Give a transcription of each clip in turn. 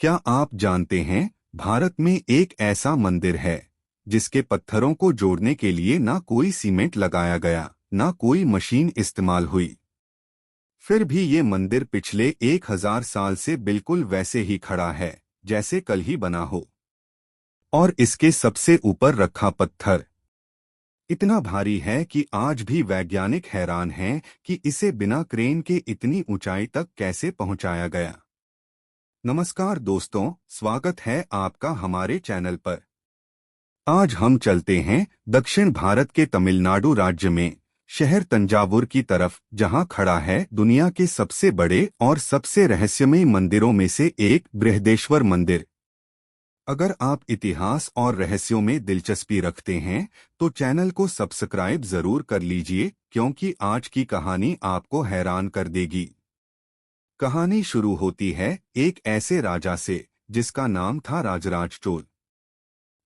क्या आप जानते हैं, भारत में एक ऐसा मंदिर है जिसके पत्थरों को जोड़ने के लिए ना कोई सीमेंट लगाया गया, ना कोई मशीन इस्तेमाल हुई। फिर भी ये मंदिर पिछले 1000 साल से बिल्कुल वैसे ही खड़ा है जैसे कल ही बना हो। और इसके सबसे ऊपर रखा पत्थर इतना भारी है कि आज भी वैज्ञानिक हैरान हैं कि इसे बिना क्रेन के इतनी ऊंचाई तक कैसे पहुंचाया गया। नमस्कार दोस्तों, स्वागत है आपका हमारे चैनल पर। आज हम चलते हैं दक्षिण भारत के तमिलनाडु राज्य में शहर तंजावुर की तरफ, जहां खड़ा है दुनिया के सबसे बड़े और सबसे रहस्यमयी मंदिरों में से एक, बृहदेश्वर मंदिर। अगर आप इतिहास और रहस्यों में दिलचस्पी रखते हैं तो चैनल को सब्सक्राइब जरूर कर लीजिए, क्योंकि आज की कहानी आपको हैरान कर देगी। कहानी शुरू होती है एक ऐसे राजा से जिसका नाम था राजराज चोल।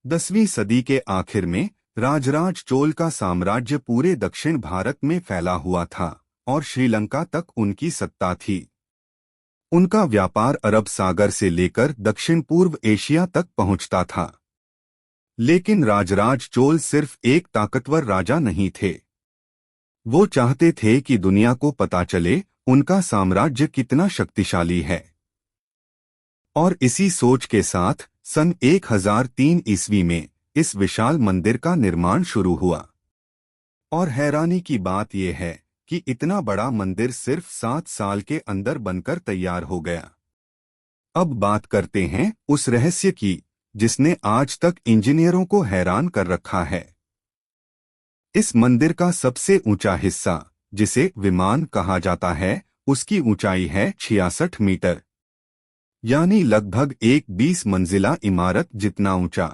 10वीं सदी के आखिर में राजराज चोल का साम्राज्य पूरे दक्षिण भारत में फैला हुआ था और श्रीलंका तक उनकी सत्ता थी। उनका व्यापार अरब सागर से लेकर दक्षिण पूर्व एशिया तक पहुंचता था। लेकिन राजराज चोल सिर्फ एक ताकतवर राजा नहीं थे। वो चाहते थे कि दुनिया को पता चले उनका साम्राज्य कितना शक्तिशाली है। और इसी सोच के साथ सन 1003 ईस्वी में इस विशाल मंदिर का निर्माण शुरू हुआ। और हैरानी की बात यह है कि इतना बड़ा मंदिर सिर्फ 7 साल के अंदर बनकर तैयार हो गया। अब बात करते हैं उस रहस्य की जिसने आज तक इंजीनियरों को हैरान कर रखा है। इस मंदिर का सबसे ऊंचा हिस्सा, जिसे विमान कहा जाता है, उसकी ऊंचाई है 66 मीटर, यानी लगभग एक 20 मंजिला इमारत जितना ऊंचा।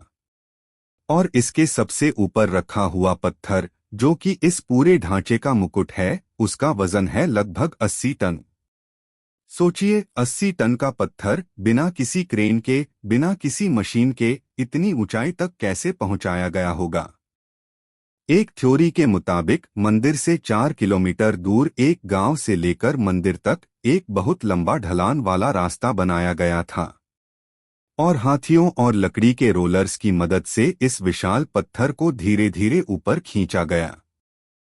और इसके सबसे ऊपर रखा हुआ पत्थर, जो कि इस पूरे ढांचे का मुकुट है, उसका वजन है लगभग 80 टन। सोचिए, 80 टन का पत्थर बिना किसी क्रेन के, बिना किसी मशीन के इतनी ऊंचाई तक कैसे पहुंचाया गया होगा। एक थ्योरी के मुताबिक मंदिर से 4 किलोमीटर दूर एक गांव से लेकर मंदिर तक एक बहुत लंबा ढलान वाला रास्ता बनाया गया था और हाथियों और लकड़ी के रोलर्स की मदद से इस विशाल पत्थर को धीरे धीरे ऊपर खींचा गया,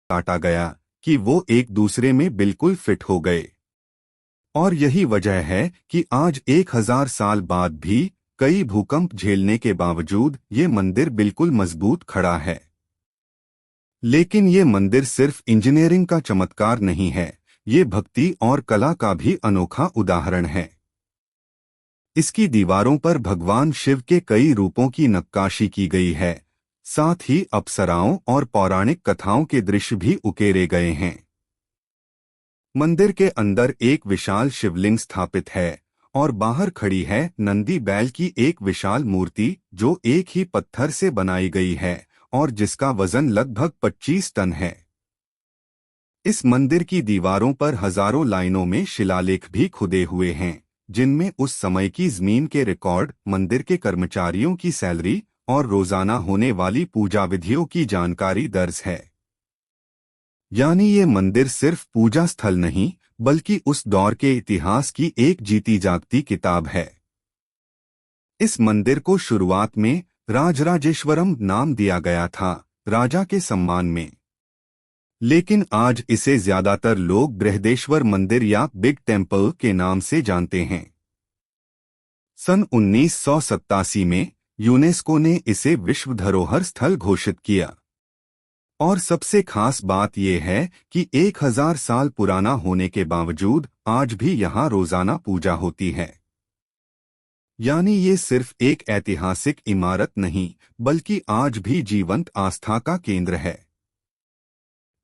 काटा गया कि वो एक दूसरे में बिल्कुल फिट हो गए। और यही वजह है कि आज 1000 साल बाद भी कई भूकंप झेलने के बावजूद ये मंदिर बिल्कुल मजबूत खड़ा है। लेकिन ये मंदिर सिर्फ इंजीनियरिंग का चमत्कार नहीं है, ये भक्ति और कला का भी अनोखा उदाहरण है। इसकी दीवारों पर भगवान शिव के कई रूपों की नक्काशी की गई है, साथ ही अप्सराओं और पौराणिक कथाओं के दृश्य भी उकेरे गए हैं। मंदिर के अंदर एक विशाल शिवलिंग स्थापित है और बाहर खड़ी है नंदी बैल की एक विशाल मूर्ति, जो एक ही पत्थर से बनाई गई है और जिसका वजन लगभग 25 टन है। इस मंदिर की दीवारों पर हजारों लाइनों में शिलालेख भी खुदे हुए हैं, जिनमें उस समय की जमीन के रिकॉर्ड, मंदिर के कर्मचारियों की सैलरी और रोजाना होने वाली पूजा विधियों की जानकारी दर्ज है। यानी ये मंदिर सिर्फ पूजा स्थल नहीं, बल्कि उस दौर के इतिहास की एक जीती जागती किताब है। इस मंदिर को शुरुआत में राजराजेश्वरम नाम दिया गया था, राजा के सम्मान में। लेकिन आज इसे ज्यादातर लोग बृहदेश्वर मंदिर या बिग टेम्पल के नाम से जानते हैं। सन 1987 में यूनेस्को ने इसे विश्व धरोहर स्थल घोषित किया। और सबसे खास बात यह है कि 1000 साल पुराना होने के बावजूद आज भी यहाँ रोजाना पूजा होती है। यानी ये सिर्फ एक ऐतिहासिक इमारत नहीं, बल्कि आज भी जीवंत आस्था का केंद्र है।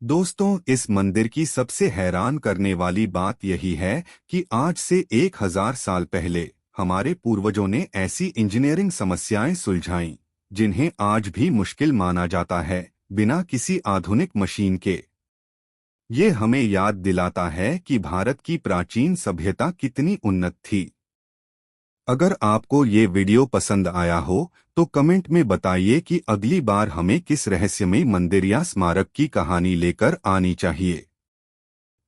दोस्तों, इस मंदिर की सबसे हैरान करने वाली बात यही है कि आज से 1000 साल पहले हमारे पूर्वजों ने ऐसी इंजीनियरिंग समस्याएं सुलझाईं जिन्हें आज भी मुश्किल माना जाता है, बिना किसी आधुनिक मशीन के। ये हमें याद दिलाता है कि भारत की प्राचीन सभ्यता कितनी उन्नत थी। अगर आपको ये वीडियो पसंद आया हो तो कमेंट में बताइए कि अगली बार हमें किस रहस्यमयी मंदिर या स्मारक की कहानी लेकर आनी चाहिए।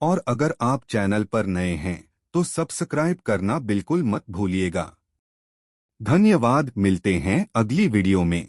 और अगर आप चैनल पर नए हैं तो सब्सक्राइब करना बिल्कुल मत भूलिएगा। धन्यवाद, मिलते हैं अगली वीडियो में।